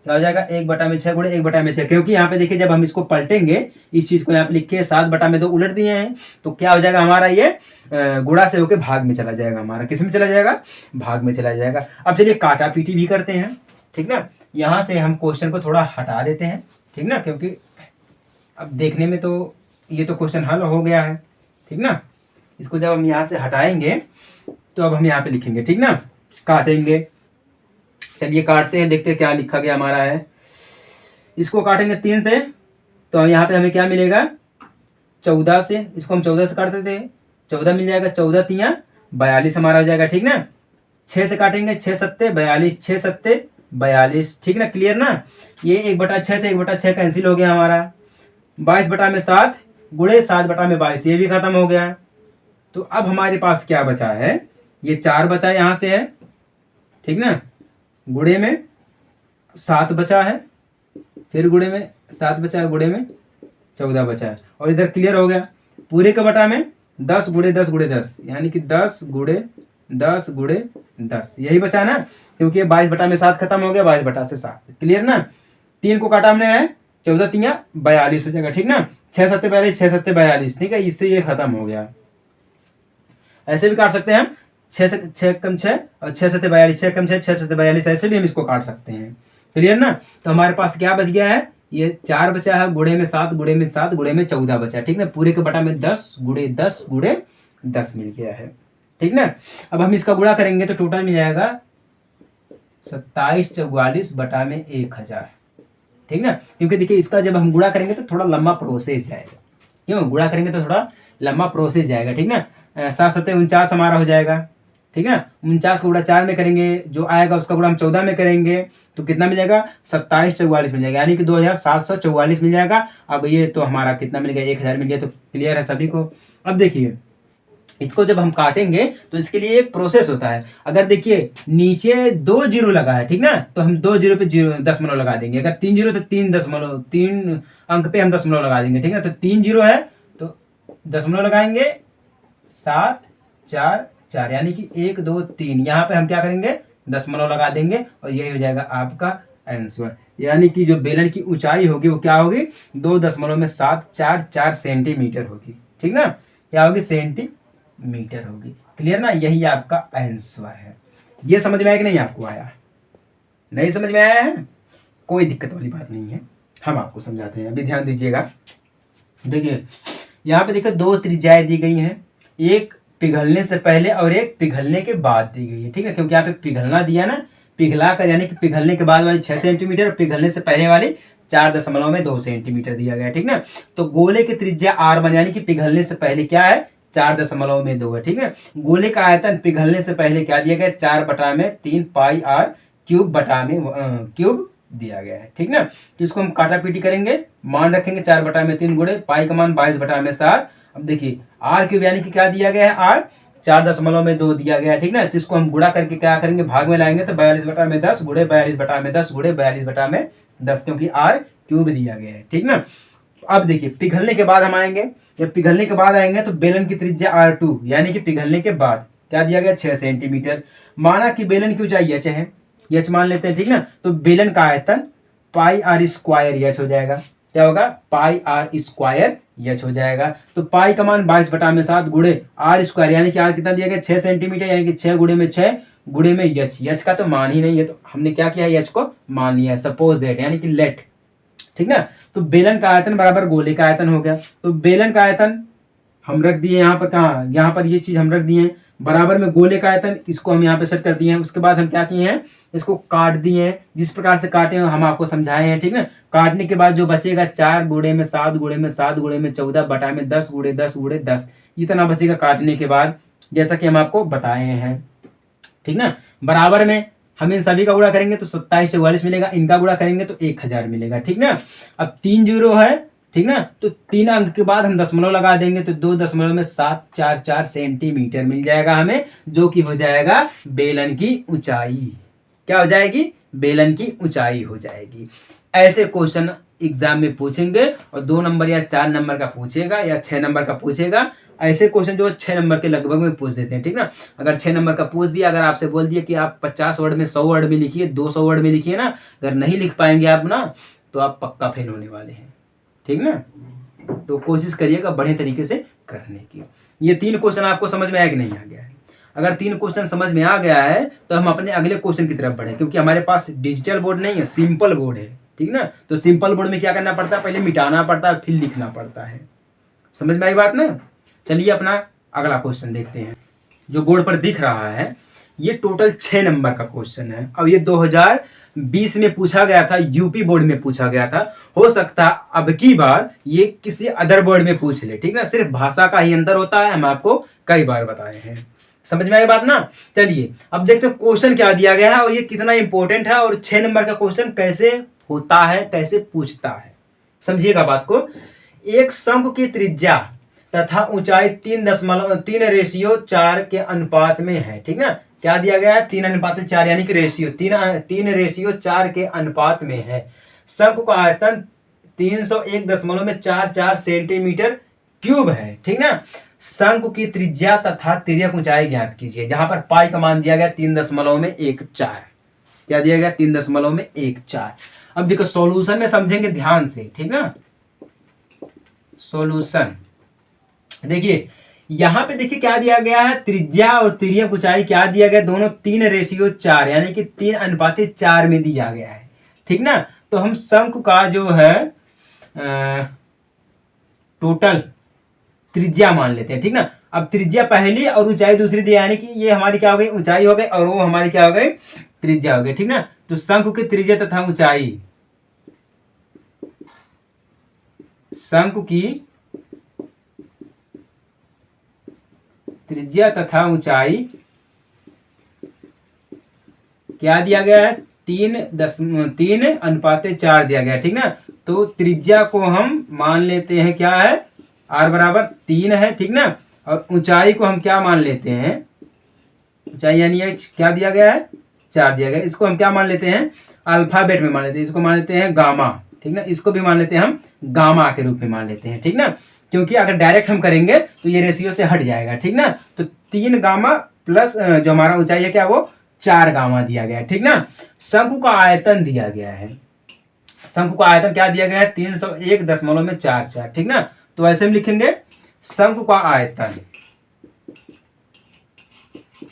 क्या हो जाएगा? 1/6 गुणे 1/6, क्योंकि यहाँ पे देखिए जब हम इसको पलटेंगे, इस चीज को यहाँ पे लिख के 7/2 उलट दिए हैं, तो क्या हो जाएगा हमारा? ये गुणा से होके भाग में चला जाएगा। हमारा किस में चला जाएगा? भाग में चला जाएगा। अब चलिए काटा पीटी भी करते हैं। ठीक ना? यहाँ से हम क्वेश्चन को थोड़ा हटा देते हैं। ठीक ना? क्योंकि अब देखने में तो ये तो क्वेश्चन हल हो गया है। ठीक ना? इसको जब हम यहाँ से हटाएंगे, तो अब हम यहाँ पे लिखेंगे। ठीक ना? काटेंगे। चलिए काटते हैं, देखते हैं क्या लिखा गया हमारा है। इसको काटेंगे 3 से, तो यहाँ पे हमें क्या मिलेगा? 14 से, इसको हम 14 से काटते थे, 14 मिल जाएगा। 14 तियां 42 हमारा हो जाएगा। ठीक ना? 6 से काटेंगे, 6 सत्ते 42, 6 सत्ते 42। ठीक ना? क्लियर ना? ये 1/6 से 1/6 कैंसिल हो गया हमारा। 22/7 गुणे 7/22, ये भी खत्म हो गया। तो अब हमारे पास क्या बचा है? ये 4 बचा यहाँ से है। ठीक ना? गुणे में 7 बचा है, फिर गुणे में 7 बचा है, गुणे में 14 बचा है, और इधर क्लियर हो गया। पूरे का बटा में 10 गुणे 10 गुणे 10, यानी कि 10 गुणे 10 गुणे 10, यही बचा ना, क्योंकि 22/7 खत्म हो गया, 22/7। क्लियर ना? 3 को काटा हमने है, 14 तियां 42 हो जाएगा। ठीक ना? 6 सत्ते 42, 6 सत्ते 42। ठीक है? इससे ये खत्म हो गया। ऐसे भी काट सकते हैं हम, 6 कम 6 और 6 सत्ते 42, 6 कम 6, 6 सत्ते 42, ऐसे भी हम इसको काट सकते हैं। क्लियर ना? तो हमारे पास क्या बच गया है? ये 4 बचा है, गुणे में 7 गुणे में 7 गुणे में 14 बचा है। ठीक ना? पूरे के बटा में 10 गुणे 10 गुणे 10 मिल गया है। ठीक ना? अब हम इसका गुणा करेंगे तो टोटल मिल जाएगा 2744 बटा में 1000। ठीक ना? क्योंकि देखिए इसका जब हम गुणा करेंगे तो थोड़ा लंबा प्रोसेस जाएगा। क्यों? गुणा करेंगे तो थोड़ा लंबा प्रोसेस जाएगा, ठीक ना। 7×7 = 49 हमारा हो जाएगा, ठीक है ना। 49 को गुणा 4 में करेंगे, जो आएगा उसका गुणा हम 14 में करेंगे तो कितना मिल जाएगा, 2744 मिल जाएगा, यानी कि 2744 मिल जाएगा। अब ये तो हमारा कितना मिल गया, 1000 मिल गया। तो क्लियर है सभी को। अब देखिए इसको जब हम काटेंगे तो इसके लिए एक प्रोसेस होता है। अगर देखिए नीचे 2 जीरो लगा है, ठीक ना, तो हम 2 जीरो पे दशमलव लगा देंगे। अगर 3 जीरो तो 3 अंक पे हम दशमलव लगा देंगे, ठीक ना। तो 3 जीरो है तो दशमलव लगाएंगे, 7 4 4, यानी कि 1 2 3, यहाँ पे हम क्या करेंगे, दशमलव लगा देंगे और यही हो जाएगा आपका आंसर। यानी कि जो बेलन की ऊंचाई होगी वो क्या होगी, 2.744 सेंटीमीटर होगी, ठीक ना। क्या होगी, सेंटीमीटर होगी। क्लियर ना, यही आपका आंसर है। ये समझ में आया कि नहीं, आपको आया, नहीं समझ में आया है, कोई दिक्कत वाली बात नहीं है, हम आपको समझाते हैं। अभी ध्यान दीजिएगा, देखिए यहाँ पे देखो 2 त्रिज्याएं दी गई हैं, एक पिघलने से पहले और एक पिघलने के बाद दी गई है, ठीक है। क्योंकि यहाँ पे पिघलना दिया ना, पिघला कर यानी कि पिघलने के बाद वाली 6 सेंटीमीटर और पिघलने से पहले वाली 4.2 सेंटीमीटर दिया गया है, ठीक ना। तो गोले की त्रिज्या R1 यानी कि पिघलने से पहले क्या है, 4.2 है, ठीक है। गोले का आयतन पिघलने से पहले क्या दिया गया, 4/3 पाई r क्यूब दिया गया है, ठीक ना। तो इसको हम काटा पीटी करेंगे, मान रखेंगे 4/3 गुणे पाई का मान 22/7। अब देखिए r क्यूब यानी कि क्या दिया गया है, r 4.2 दिया गया है, ठीक ना। तो इसको हम गुणा करके क्या करेंगे, भाग में लाएंगे तो 42/10 गुणे 42/10 गुणे 42/10, क्योंकि r क्यूब दिया गया है, ठीक ना। अब देखिए पिघलने के बाद हम आएंगे, जब पिघलने के बाद आएंगे तो बेलन की त्रिज्या R2 यानी कि पिघलने के बाद क्या दिया गया, 6 सेंटीमीटर। माना कि बेलन की ऊंचाई h है, h मान लेते हैं, ठीक ना। तो बेलन का आयतन πr² h हो जाएगा। क्या होगा, πr² h हो जाएगा। तो पाई का मान 22/7 गुणे r² यानी कि r कितना दिया गया, 6 सेंटीमीटर, यानी कि 6 गुणे में 6 गुणे में h का तो मान ही नहीं है, तो हमने क्या किया है, h को मान लिया है। सपोज दैट यानी कि लेट, ठीक ना। तो बेलन का आयतन बराबर गोले का आयतन हो गया। तो बेलन का आयतन हम रख दिए यहाँ पर, कहाँ, यहाँ पर ये चीज हम रख दिए हैं, बराबर में गोले का आयतन, इसको हम यहाँ पे सेट कर दिए हैं। उसके बाद हम क्या किए हैं, इसको काट दिए हैं, जिस प्रकार से काटे हैं हम आपको समझाए हैं, ठीक ना। काटने के बाद जो बचेगा 4 गुणे में 7 गुणे में 7 गुणे में 14/10 गुणे 10 गुणे 10, इतना बचेगा काटने के बाद, जैसा कि हम आपको बताए हैं, ठीक ना। बराबर में हम इन सभी का गुणा करेंगे तो 2744 मिलेगा, इनका गुणा करेंगे तो 1000 मिलेगा, ठीक ना। अब 3 जीरो है, ठीक ना, तो 3 अंक के बाद हम दशमलव लगा देंगे तो 2.744 सेंटीमीटर मिल जाएगा हमें, जो कि हो जाएगा बेलन की ऊंचाई। क्या हो जाएगी, बेलन की ऊंचाई हो जाएगी। ऐसे क्वेश्चन एग्जाम में पूछेंगे और 2 नंबर या 4 नंबर का पूछेगा या 6 नंबर का पूछेगा। ऐसे क्वेश्चन जो 6 नंबर के लगभग में पूछ देते हैं, ठीक ना। अगर 6 नंबर का पूछ दिया, अगर आपसे बोल दिया कि आप 50 वर्ड में 100 वर्ड में लिखिए, 200 वर्ड में लिखिए ना, अगर नहीं लिख पाएंगे आप ना, तो आप पक्का फेल होने वाले हैं, ठीक ना। तो कोशिश करिएगा बढ़िया तरीके से करने की। ये 3 क्वेश्चन आपको समझ में आया कि नहीं आ गया है? अगर 3 क्वेश्चन समझ में आ गया है तो हम अपने अगले क्वेश्चन की तरफ बढ़े, क्योंकि हमारे पास डिजिटल बोर्ड नहीं है, सिंपल बोर्ड है, ठीक ना। तो सिंपल बोर्ड में क्या करना पड़ता है, पहले मिटाना पड़ता है फिर लिखना पड़ता है। समझ में आई बात ना। चलिए अपना अगला क्वेश्चन देखते हैं, जो बोर्ड पर दिख रहा है। ये टोटल 6 नंबर का क्वेश्चन है। अब ये 2020 में पूछा गया था, यूपी बोर्ड में पूछा गया था। हो सकता है अब की बार ये किसी अदर बोर्ड में पूछ ले, ठीक ना। सिर्फ भाषा का ही अंतर होता है, हम आपको कई बार बताए हैं। समझ में आई बात ना। चलिए अब देखते हैं क्वेश्चन क्या दिया गया है और ये कितना इंपॉर्टेंट है, और 6 नंबर का क्वेश्चन कैसे होता है, कैसे पूछता है। समझिएगा बात को। एक शंकु की त्रिज्या तथा ऊंचाई 3:4 के अनुपात में है, ठीक ना। क्या दिया गया है, 3:4 यानी कि रेशियो 3:4 के अनुपात में है। शंकु का आयतन 301.44 सेंटीमीटर क्यूब है, ठीक ना। शंकु की त्रिज्या तथा तिर्यक ऊंचाई ज्ञात कीजिए। जहां पर पाई का मान दिया गया 3.14। क्या दिया गया, 3.14। अब देखो सॉल्यूशन में समझेंगे ध्यान से, ठीक ना। सॉल्यूशन देखिए, यहां पे देखिए क्या दिया गया है, त्रिज्या और तिर्यक ऊंचाई क्या दिया गया, दोनों 3:4 यानी कि 3:4 में दिया गया है, ठीक ना। तो हम शंकु का जो है टोटल त्रिज्या मान लेते हैं, ठीक ना। अब त्रिज्या पहली और ऊंचाई दूसरी दी, यानी कि ये हमारी क्या हो गई, ऊंचाई हो गई, और वो हमारी क्या हो गई, त्रिज्या हो गई, ठीक ना। तो शंकु की त्रिज्या तथा ऊंचाई, शंकु की त्रिज्या तथा ऊंचाई क्या दिया गया है, 3:4 दिया गया है, ठीक ना। तो त्रिज्या को हम मान लेते हैं क्या है, r बराबर 3 है, ठीक ना। और ऊंचाई को हम क्या मान लेते हैं, ऊंचाई यानी h क्या दिया गया है, 4 दिया गया है। इसको हम क्या मान लेते हैं, अल्फाबेट में मान लेते हैं, इसको मान लेते हैं गामा, ठीक ना। इसको भी मान लेते हैं हम गामा के रूप में मान लेते हैं, ठीक ना। क्योंकि अगर डायरेक्ट हम करेंगे तो ये रेशियो से हट जाएगा, ठीक ना। तो 3 गामा प्लस जो हमारा ऊंचाई है क्या, वो 4 गामा दिया गया है, ठीक ना। शंकु का आयतन दिया गया है, शंकु का आयतन क्या दिया गया है, 301.44, ठीक ना। तो ऐसे हम लिखेंगे शंकु का आयतन,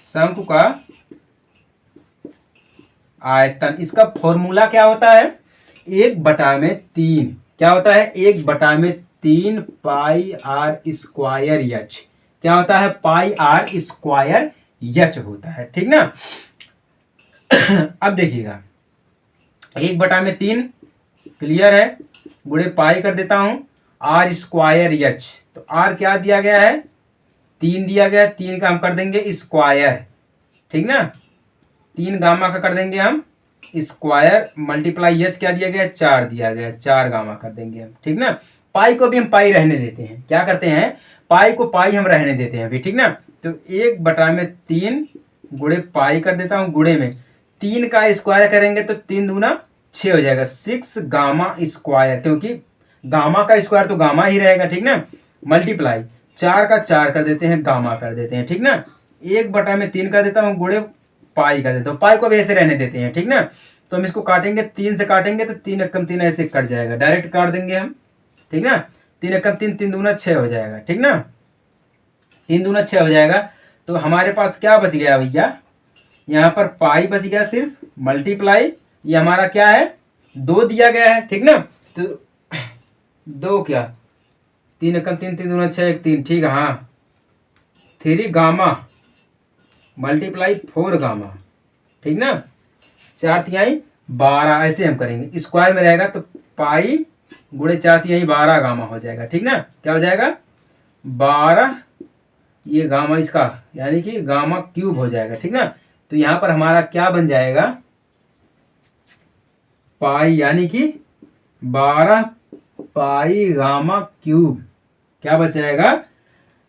शंकु का आयतन, इसका फॉर्मूला क्या होता है, 1/3, क्या होता है, 1/3 पाई r स्क्वायर एच, क्या होता है, पाई r स्क्वायर एच होता है, ठीक ना। अब देखिएगा 1/3 क्लियर है, गुणे पाई कर देता हूं r स्क्वायर एच। तो r क्या दिया गया है, 3 दिया गया है, 3 का हम कर देंगे स्क्वायर, ठीक ना। 3 गामा का कर देंगे हम स्क्वायर, मल्टीप्लाई एच क्या दिया गया है, 4 दिया गया है, 4 गामा कर देंगे हम, ठीक ना। पाई को भी हम पाई रहने देते हैं, क्या करते हैं, पाई को पाई हम रहने देते हैं अभी, ठीक ना। तो 1/3 गुणे पाई कर देता हूं, गुणे में 3 का स्क्वायर करेंगे तो 3 दूना 6 हो जाएगा, 6 गामा स्क्वायर, क्योंकि गामा का स्क्वायर तो गामा ही रहेगा, ठीक ना। मल्टीप्लाई 4 का 4 कर देते हैं, गामा कर देते हैं, ठीक ना। 1/3 कर देता हूं, गुणे पाई कर देता हूं, पाई को भी ऐसे रहने देते हैं, ठीक ना। तो हम इसको काटेंगे, 3 से काटेंगे तो 3 एकम 3 ऐसे कट जाएगा, डायरेक्ट काट देंगे हम, ठीक ना। 3 एकम 3, 3 दूना 6 हो जाएगा, ठीक ना, 3 दूना 6 हो जाएगा। तो हमारे पास क्या बच गया भैया, यहाँ पर पाई बच गया सिर्फ, मल्टीप्लाई ये हमारा क्या है, 2 दिया गया है, ठीक ना। तो 2 क्या, 3 एकम 3, 3 दूना 6, 1 3, ठीक है, हाँ 3 गामा मल्टीप्लाई 4 गामा, ठीक ना, 4×3 12, ऐसे हम करेंगे, स्क्वायर में रहेगा तो पाई गुणे 4×3 12 गामा हो जाएगा, ठीक ना। क्या हो जाएगा, 12 ये गामा इसका यानी कि गामा क्यूब हो जाएगा, ठीक ना। तो यहाँ पर हमारा क्या बन जाएगा, पाई यानी कि 12 पाई गामा क्यूब, क्या बच जाएगा,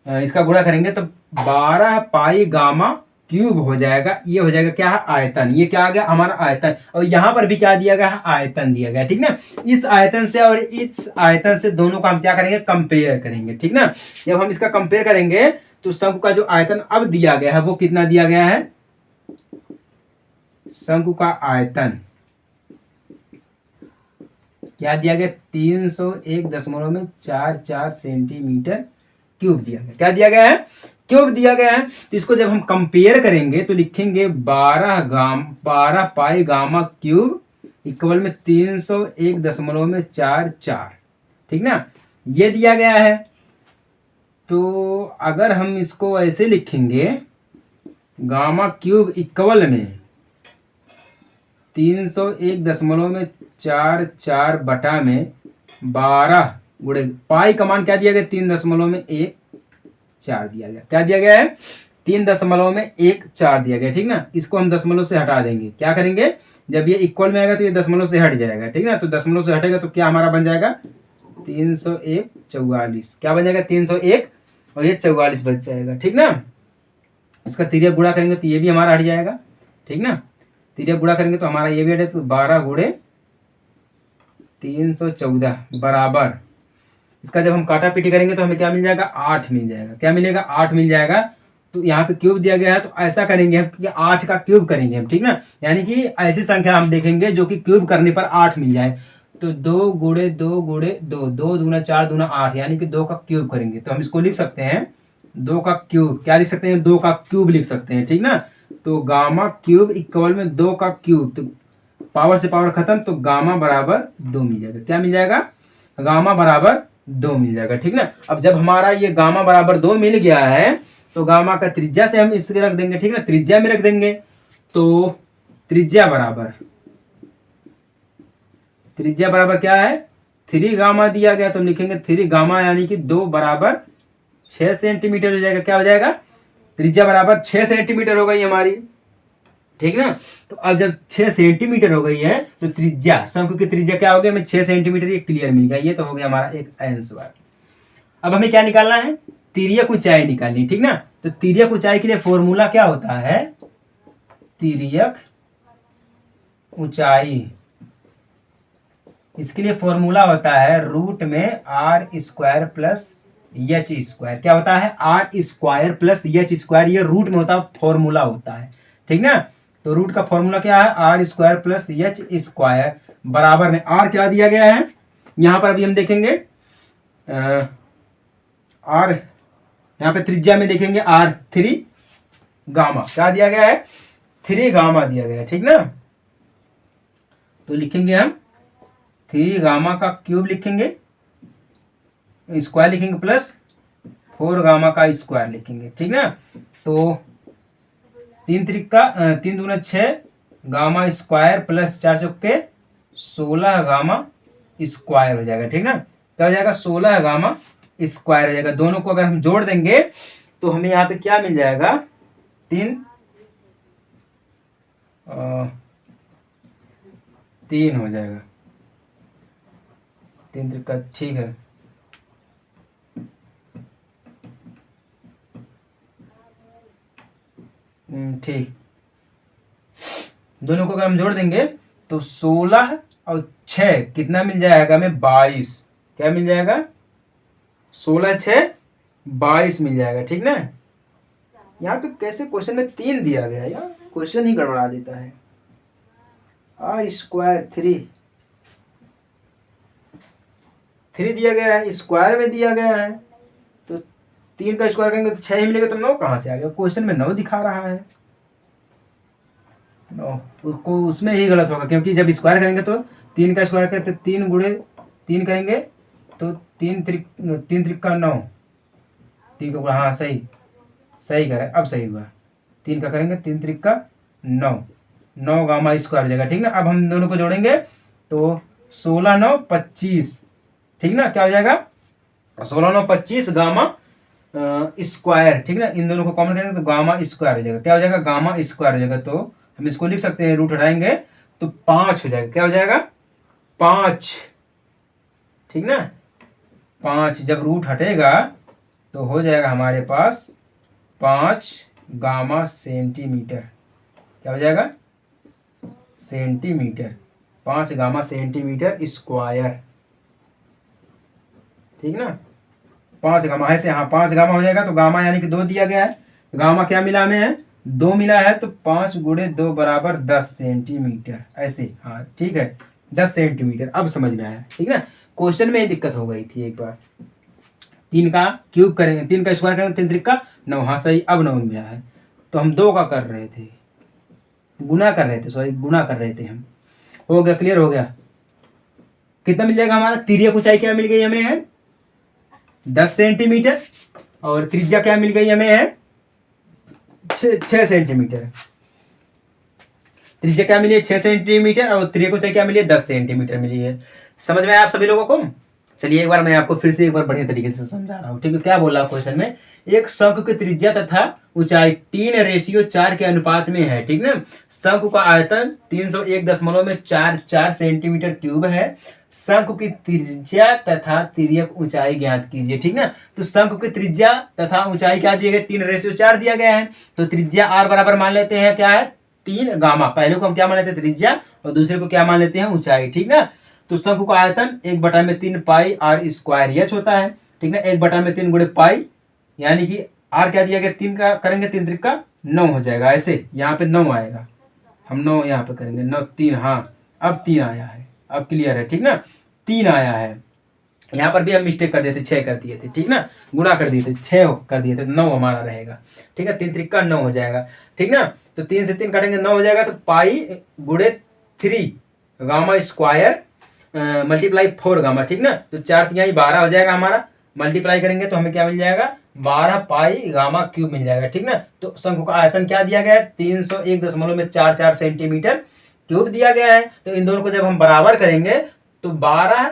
इसका गुणा करेंगे तो 12 पाई गामा क्यूब हो जाएगा, ये हो जाएगा क्या है, आयतन, ये क्या आ गया हमारा आयतन। और यहाँ पर भी क्या दिया गया है, आयतन दिया गया, ठीक ना। इस आयतन से और इस आयतन से दोनों का हम क्या करेंगे, कंपेयर करेंगे, ठीक ना। जब हम इसका कंपेयर करेंगे तो शंकु का जो आयतन अब दिया गया है वो कितना दिया गया है, शंकु का आयतन क्या दिया गया, 301.44 सेंटीमीटर क्यूब दिया गया, क्या दिया गया है, क्यूब दिया गया है। तो इसको जब हम कंपेयर करेंगे तो लिखेंगे 12 पाई गामा क्यूब इक्वल में 301.44, ठीक ना, ये दिया गया है। तो अगर हम इसको ऐसे लिखेंगे, गामा क्यूब इक्वल में 301.44 बटा में 12 गुणे पाई का मान क्या दिया गया, 3.14 दिया गया, क्या दिया गया है, 3.14 दिया गया, ठीक ना। इसको हम दशमलव से हटा देंगे, क्या करेंगे, जब ये इक्वल में आएगा तो ये दशमलव से हट जाएगा, ठीक ना। तो दशमलव से हटेगा तो क्या हमारा बन जाएगा, 301/44, क्या बन जाएगा, 301 और ये 44 बच जाएगा, ठीक ना। इसका तिर्यक गुणा करेंगे तो ये भी हमारा हट जाएगा, ठीक ना। तिर्यक गुणा करेंगे तो हमारा ये भी हटे, तो 12 गुणे 314 बराबर, इसका जब हम काटा पीटी करेंगे तो हमें क्या मिल जाएगा, 8 मिल जाएगा, क्या मिलेगा, 8 मिल जाएगा। तो यहाँ पे क्यूब दिया गया है तो ऐसा करेंगे हम कि 8 का क्यूब करेंगे हम, ठीक ना। यानी कि ऐसी संख्या हम देखेंगे जो कि क्यूब करने पर 8 मिल जाए। तो 2 गुणे 2 गुणे 2, 2 दूना 4 दूना 8, यानी कि 2 का क्यूब करेंगे तो हम इसको लिख सकते हैं 2 का क्यूब, क्या लिख सकते हैं, 2 का क्यूब लिख सकते हैं, ठीक ना। तो गामा क्यूब इक्वल में 2 का क्यूब, तो पावर से पावर खत्म, तो गामा बराबर 2 मिल जाएगा, क्या मिल जाएगा, गामा बराबर 2 मिल जाएगा, ठीक ना। अब जब हमारा ये गामा बराबर 2 मिल गया है तो गामा का त्रिज्या से हम इसके रख देंगे, ठीक ना, त्रिज्या में रख देंगे। तो त्रिज्या बराबर क्या है, 3 गामा दिया गया तो हम लिखेंगे 3 गामा यानी कि 2 बराबर 6 सेंटीमीटर हो जाएगा, क्या हो जाएगा, त्रिज्या बराबर 6 सेंटीमीटर हो गई हमारी, ठीक ना। तो अब जब 6 सेंटीमीटर हो गई है तो त्रिज्या, शंकु की त्रिज्या क्या हो गई, हमें 6 सेंटीमीटर ये क्लियर मिल गया। ये तो हो गया हमारा एक आंसर। अब हमें क्या निकालना है, तिर्यक ऊंचाई निकालनी, ठीक ना। तो तिर्यक ऊंचाई के लिए फॉर्मूला क्या होता है, तिर्यक ऊंचाई, इसके लिए फॉर्मूला होता है रूट में R square plus H square. क्या होता है, R square plus H square, ये रूट में होता है, फॉर्मूला होता है, ठीक ना। तो रूट का फॉर्मूला क्या है, R square plus H square बराबर में आर क्या दिया गया है, यहां पर अभी हम देखेंगे आर, यहाँ पे त्रिज्या में देखेंगे आर 3 गामा, क्या दिया गया है, 3 गामा दिया गया है, ठीक ना। तो लिखेंगे हम 3 गामा का क्यूब लिखेंगे, स्क्वायर लिखेंगे प्लस 4 गामा का स्क्वायर लिखेंगे, ठीक ना। तो 3 दूना 6 गामा स्क्वायर प्लस 4 चौके 16 गामा स्क्वायर हो जाएगा, ठीक ना। क्या हो जाएगा, 16 गामा स्क्वायर हो जाएगा। दोनों को अगर हम जोड़ देंगे तो हमें यहाँ पे क्या मिल जाएगा, 3 हो जाएगा, 3 त्रिका, ठीक है। ठीक, दोनों को अगर हम जोड़ देंगे तो 16 और 6 कितना मिल जाएगा हमें, 22। क्या मिल जाएगा, 16 6 22 मिल जाएगा, ठीक ना। यहाँ पे कैसे क्वेश्चन में 3 दिया गया यार, क्वेश्चन ही गड़बड़ा देता है। आर स्क्वायर 3 दिया गया है, स्क्वायर में दिया गया है, तो 3 का स्क्वायर करेंगे तो 6 ही मिलेगा, तो 9 कहाँ से आ गया, क्वेश्चन में 9 दिखा रहा है। 9 उसको उसमें ही गलत होगा, क्योंकि जब स्क्वायर करेंगे तो 3 का स्क्वायर करते 3 गुणे 3 करेंगे तो 3 त्रिका 9, 3 का गुणा, हाँ सही सही करे, अब सही हुआ। 3 का करेंगे 3 त्रिका 9 गामा स्क्वायर हो जाएगा, ठीक ना। अब हम दोनों को जोड़ेंगे तो 16 9 25, ठीक ना। क्या हो जाएगा, 16 9 25 गामा स्क्वायर, ठीक ना। इन दोनों को कॉमन करेंगे तो गामा स्क्वायर हो जाएगा। क्या हो जाएगा, गामा स्क्वायर हो जाएगा। तो हम इसको लिख सकते हैं, रूट हटाएंगे तो 5 हो जाएगा। क्या हो जाएगा, 5, ठीक ना। 5 जब रूट हटेगा तो हो जाएगा हमारे पास 5 गामा सेंटीमीटर। क्या हो जाएगा, सेंटीमीटर, 5 गामा सेंटीमीटर स्क्वायर, ठीक ना। 5 गामा ऐसे, हाँ 5 गामा हो जाएगा। तो गामा यानी कि 2 दिया गया है, गामा क्या मिला हमें है, 2 मिला है, तो 5 गुणे 2 बराबर 10 सेंटीमीटर, ऐसे, हाँ ठीक है 10 सेंटीमीटर। अब समझ में आया, ठीक ना। क्वेश्चन में ही दिक्कत हो गई थी एक बार। 3 का क्यूब करेंगे, 3 का स्क्वायर करेंगे, 3 त्रिका 9, हाँ सही, अब 9 मिला है। तो हम 2 का कर रहे थे, गुना कर रहे थे, सॉरी गुना कर रहे थे हम। हो गया, क्लियर हो गया। कितना मिल जाएगा हमारा, तिर्यक ऊंचाई क्या मिल गई हमें है 10 सेंटीमीटर, और त्रिज्या क्या मिल गई हमें है 6 सेंटीमीटर। त्रिज्या क्या मिली है 6 सेंटीमीटर, और तिर्यक ऊंचाई क्या मिली है 10 सेंटीमीटर मिली है। समझ में आया आप सभी लोगों को। चलिए एक बार मैं आपको फिर से एक बार बढ़िया तरीके से समझा रहा हूँ, ठीक है। क्या बोल रहा हूँ क्वेश्चन में, एक शंकु की त्रिज्या तथा ऊंचाई 3:4 के अनुपात में है, ठीक ना। शंकु का आयतन 301.44 सेंटीमीटर क्यूब है। शंकु की त्रिज्या तथा तिर्यक ऊंचाई ज्ञात कीजिए, ठीक ना। तो शंकु की त्रिज्या तथा ऊंचाई क्या दिया गया, 3:4 दिया गया है। तो त्रिज्या r बराबर मान लेते हैं क्या है, 3 गामा। पहले को हम क्या मान लेते हैं, त्रिज्या, और दूसरे को क्या मान लेते हैं, ऊंचाई, ठीक ना। तो शंकु का आयतन 1/3 पाई आर स्क्वायर एच होता है, ठीक ना। 1/3 गुणे पाई, यानी कि आर क्या दिया गया, 3 का करेंगे 3 त्रिका 9 हो जाएगा, ऐसे यहाँ पे 9 आएगा, हम 9 यहाँ पे करेंगे 9 3, हाँ अब 3 आया है, अब क्लियर है, ठीक ना। 3 आया है, यहाँ पर भी हम मिस्टेक कर दिए थे, 6 कर दिए थे, ठीक ना। गुणा कर दिए थे, 6 कर दिए थे, 9 हमारा रहेगा, ठीक है। 3 त्रिका 9 हो जाएगा, ठीक ना। तो 3 से 3 काटेंगे 9 हो जाएगा। तो पाई गुणे 3 गामा स्क्वायर मल्टीप्लाई 4 गामा, ठीक ना। तो 4 12 हो जाएगा हमारा, मल्टीप्लाई करेंगे तो हमें क्या मिल जाएगा, 12 पाई गामा क्यूब मिल जाएगा, ठीक ना। तो शंकु का आयतन क्या दिया गया है, 301.44 सेंटीमीटर क्यूब दिया गया है। तो इन दोनों को जब हम बराबर करेंगे तो 12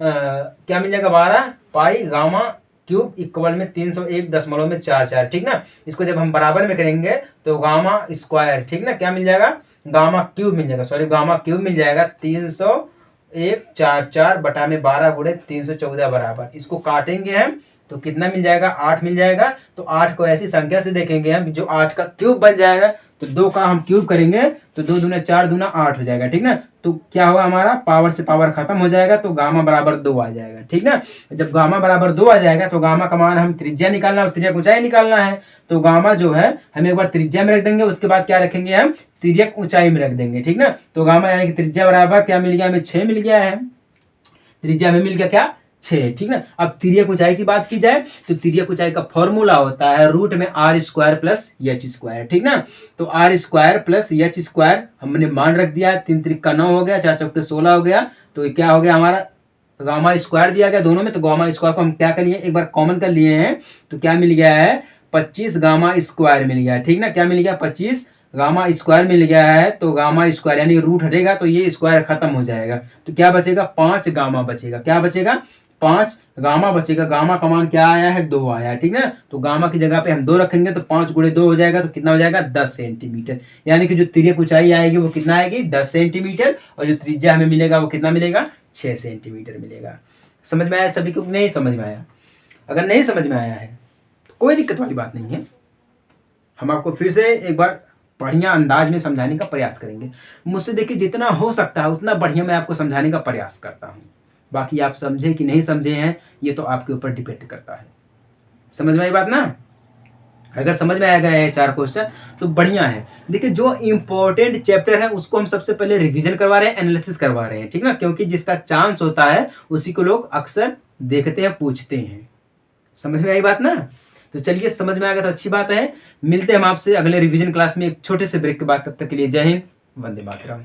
क्या मिल जाएगा, 12 पाई गामा क्यूब इक्वल में 301.44, ठीक ना। इसको जब हम बराबर में करेंगे तो गामा स्क्वायर, ठीक ना, क्या मिल जाएगा, गामा क्यूब मिल जाएगा, सॉरी गामा क्यूब मिल जाएगा 301.44 बटा में 12 गुणे 314 बराबर। इसको काटेंगे हम तो कितना मिल जाएगा, 8 मिल जाएगा। तो 8 को ऐसी संख्या से देखेंगे हम जो 8 का क्यूब बन जाएगा, तो 2 का हम क्यूब करेंगे तो 2 दूना 4 दूना 8 हो जाएगा, ठीक ना। तो क्या होगा, हमारा पावर से पावर खत्म हो जाएगा, तो गामा बराबर 2 आ जाएगा, ठीक ना। जब गामा बराबर 2 आ जाएगा तो गामा का मान हम त्रिज्या निकालना है और त्रिज्या ऊंचाई निकालना है। तो गामा जो है हम एक बार त्रिज्या में रख देंगे, उसके बाद क्या रखेंगे, हम तिर्यक ऊंचाई में रख देंगे, ठीक ना। तो गामा यानी कि त्रिज्या बराबर क्या मिल गया, हमें 6 मिल गया है, त्रिज्या में मिल गया क्या, 6, ठीक ना। अब तिर्यक ऊंचाई की बात की जाए तो तिर्यक ऊंचाई का फॉर्मूला होता है रूट में R square plus H square, ठीक ना। तो R square plus H square हमने मान रख दिया, 3 त्रिक का 9 हो गया, 4 चौके 16 हो गया। तो क्या हो गया, हमारा गामा स्क्वायर दिया गया दोनों में, तो गामा स्क्वायर को हम क्या कर लिए, एक बार कॉमन कर लिए हैं, तो क्या मिल गया है, 25 गामा स्क्वायर मिल गया, ठीक ना। क्या मिल गया, 25 गामा स्क्वायर मिल गया है। तो गामा स्क्वायर यानी रूट हटेगा तो ये स्क्वायर खत्म हो जाएगा, तो क्या बचेगा, 5 गामा बचेगा, क्या बचेगा, 5 गामा बचेगा। गामा का मान क्या आया है, 2 आया है, ठीक ना। तो गामा की जगह पे हम 2 रखेंगे तो 5 गुणे 2 हो जाएगा, तो कितना हो जाएगा, 10 सेंटीमीटर। यानी कि जो तिर्यक ऊंचाई आएगी वो कितना आएगी, 10 सेंटीमीटर, और जो त्रिज्या हमें मिलेगा वो कितना मिलेगा, 6 सेंटीमीटर मिलेगा। समझ में आया सभी को, नहीं समझ में आया? अगर नहीं समझ में आया है तो कोई दिक्कत वाली बात नहीं है, हम आपको फिर से एक बार बढ़िया अंदाज में समझाने का प्रयास करेंगे। मुझसे देखिए जितना हो सकता है उतना बढ़िया मैं आपको समझाने का प्रयास करता हूँ। बाकी आप समझे कि नहीं समझे हैं ये तो आपके ऊपर डिपेंड करता है। समझ में आई बात ना? अगर समझ में आ गया है 4 क्वेश्चन तो बढ़िया है। देखिए जो इंपॉर्टेंट चैप्टर है उसको हम सबसे पहले रिवीजन करवा रहे हैं, एनालिसिस करवा रहे हैं, ठीक ना, क्योंकि जिसका चांस होता है उसी को लोग अक्सर देखते हैं, पूछते हैं। समझ में आई बात ना? तो चलिए, समझ में आ गया तो अच्छी बात है। मिलते हैं हम आपसे अगले रिवीजन क्लास में एक छोटे से ब्रेक के बाद, तब तक के लिए जय हिंद, वंदे मातरम।